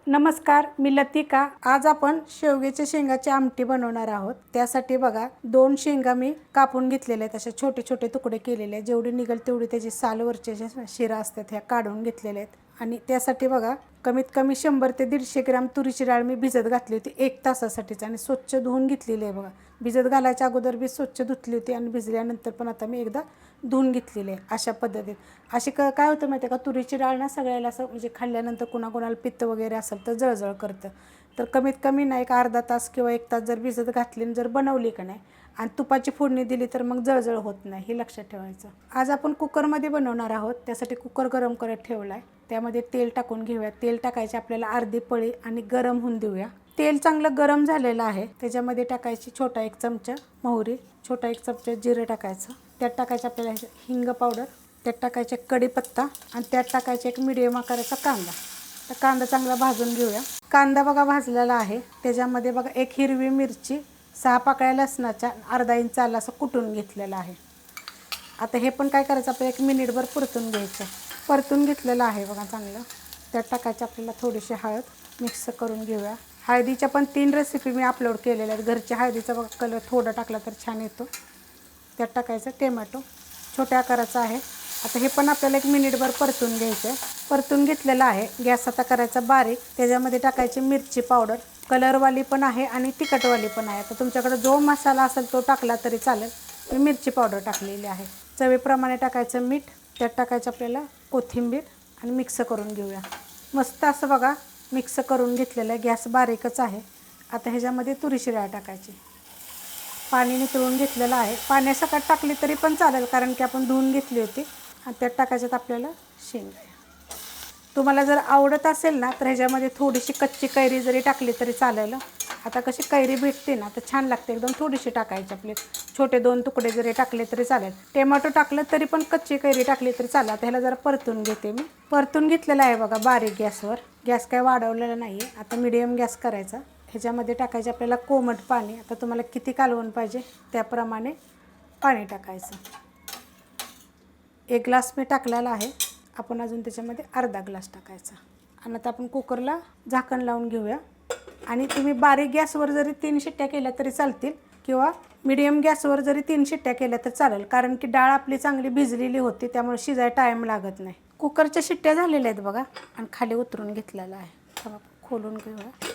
नमस्कार, मी लतिका। आज आपण शेवग्याच्या शेंगाची आमटी बनवणार आहोत। त्यासाठी बघा 2 शेंगा मी कापून घेतलेल्या आहेत, असे छोटे छोटे तुकडे केलेले आहेत। जेवढी निघेल तेवढी त्याची सालवरचे जे शिरा असतात ह्या काढून घेतलेल्या आहेत। आणि त्यासाठी बघा कमीत कमी 100 ते 150 ग्रॅम तुरीची डाळ मी भिजत घातली होती 1 तासासाठीच आणि स्वच्छ धुवून घेतलेली आहे। बघा भिजत घालायच्या अगोदर मी स्वच्छ धुतली होती आणि भिजल्यानंतर पण आता मी एकदा धुवून घेतलेली आहे। अशा पद्धतीने अशी काय होतं माहिती आहे का, तुरीची डाळ ना सगळ्याला असं म्हणजे खाल्ल्यानंतर कुणाकुणाला पित्त वगैरे असेल तर जळजळ करतं। तर कमीत कमी ना एक अर्धा तास किंवा 1 तास जर भिजत घातली आणि जर बनवली का नाही आणि तुपाची फोडणी दिली तर मग जळजळ होत नाही, हे लक्षात ठेवायचं। आज आपण कुकरमध्ये बनवणार आहोत, त्यासाठी कुकर गरम करत ठेवला आहे। त्यामध्ये तेल टाकून घेऊया। तेल टाकायचे आपल्याला अर्धी पळी आणि गरम होऊन देऊया। तेल चांगलं गरम झालेलं आहे, त्याच्यामध्ये टाकायची छोटा 1 चमचा मोहरी, छोटा 1 चमचा जिरे टाकायचं। त्यात टाकायचं आपल्याला हिंग पावडर, त्यात टाकायचे कढीपत्ता आणि त्यात टाकायचे एक मीडियम आकाराचा कांदा। तर कांदा चांगला भाजून घेऊया। कांदा बघा भाजलेला आहे, त्याच्यामध्ये बघा 1 हिरवी मिरची, 6 पाकळ्या लसणाच्या अर्धा इंच आलं असं कुटून घेतलेलं आहे। आता हे पण काय करायचं, आपल्याला 1 मिनिटभर परतून घ्यायचं। परतून घेतलेलं आहे बघा चांगलं। त्यात टाकायचं आपल्याला थोडीशी हळद, मिक्स करून घेऊया। हळदीच्या पण 3 रेसिपी मी अपलोड केलेल्या आहेत। घरच्या हळदीचा बघा कलर थोडा टाकला तर छान येतो। त्यात टाकायचं टोमॅटो, छोट्या आकाराचा आहे। आता हे पण आपल्याला 1 मिनिटभर परतून घ्यायचं आहे। परतून घेतलेलं आहे, गॅस आता करायचा बारीक। त्याच्यामध्ये टाकायची मिरची पावडर, कलरवाली पण आहे आणि तिखटवाली पण आहे। आता तुमच्याकडे जो मसाला असेल तो टाकला तरी चालेल। मी मिरची पावडर टाकलेली आहे। चवीप्रमाणे टाकायचं मीठ, त्यात टाकायचं आपल्याला कोथिंबीर आणि मिक्स करून घेऊया। मस्त असं बघा मिक्स करून घेतलेलं आहे, गॅस बारीकच आहे। आता ह्याच्यामध्ये तुरीची डाळ टाकायची, पाणी नितळून घेतलेलं आहे। पाण्यासकट टाकली तरी पण चालेल, कारण की आपण धुवून घेतली होती। आणि त्यात टाकायच्यात आपल्याला शेंगा। तुम्हाला जर आवडत असेल ना तर ह्याच्यामध्ये थोडीशी कच्ची कैरी जरी टाकली तरी चालेल। आता कशी कैरी भेटते ना तर छान लागते एकदम, थोडीशी टाकायची। आपले छोटे 2 तुकडे जरी टाकले तरी चालेल। टोमॅटो टाकलं तरी पण कच्ची कैरी टाकली तरी चालेल। आता ह्याला जरा परतून घेते मी। परतून घेतलेलं आहे बघा बारीक गॅसवर, गॅस काय वाढवलेला नाही आहे। आता मीडियम गॅस करायचा। ह्याच्यामध्ये टाकायचे आपल्याला कोमट पाणी। आता तुम्हाला किती कालवण पाहिजे त्याप्रमाणे पाणी टाकायचं। 1 ग्लास मी टाकलेला आहे, आपण अजून त्याच्यामध्ये अर्धा ग्लास टाकायचा। आणि आता आपण कुकरला झाकण लावून घेऊया। आणि तुम्ही बारीक गॅसवर जरी 3 शिट्ट्या केल्या तरी चालतील किंवा मीडियम गॅसवर जरी 3 शिट्ट्या केल्या तर चालेल, कारण की डाळ आपली चांगली भिजलेली होती, त्यामुळे शिजायला टाईम लागत नाही। कुकरच्या शिट्ट्या झालेल्या आहेत बघा आणि खाली उतरून घेतलेला आहे। तर खोलून घेऊया।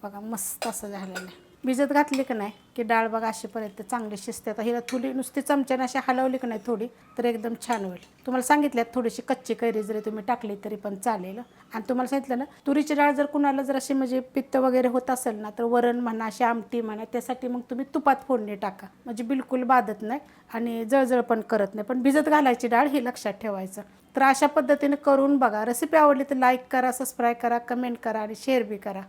बघा मस्त असं झालेलं आहे। भिजत घातली की नाही की डाळ बघा अशीपर्यंत चांगली शिजते। आता हिला थोडी नुसती चमच्याने अशी हलवली की नाही थोडी तर एकदम छान होईल। तुम्हाला सांगितलं थोडीशी कच्ची कैरी जरी तुम्ही टाकली तरी पण चालेल। आणि तुम्हाला सांगितलं ना तुरीची डाळ जर कुणाला जर अशी म्हणजे पित्त वगैरे होत असेल ना तर वरण म्हणा, अशी आमटी म्हणा, त्यासाठी मग तुम्ही तुपात फोडणी टाका, म्हणजे बिलकुल बाधत नाही आणि जळजळ पण करत नाही। पण भिजत घालायची डाळ हे लक्षात ठेवायचं। तर अशा पद्धतीने करून बघा। रेसिपी आवडली तर लाईक करा, सबस्क्राईब करा, कमेंट करा आणि शेअर बी करा।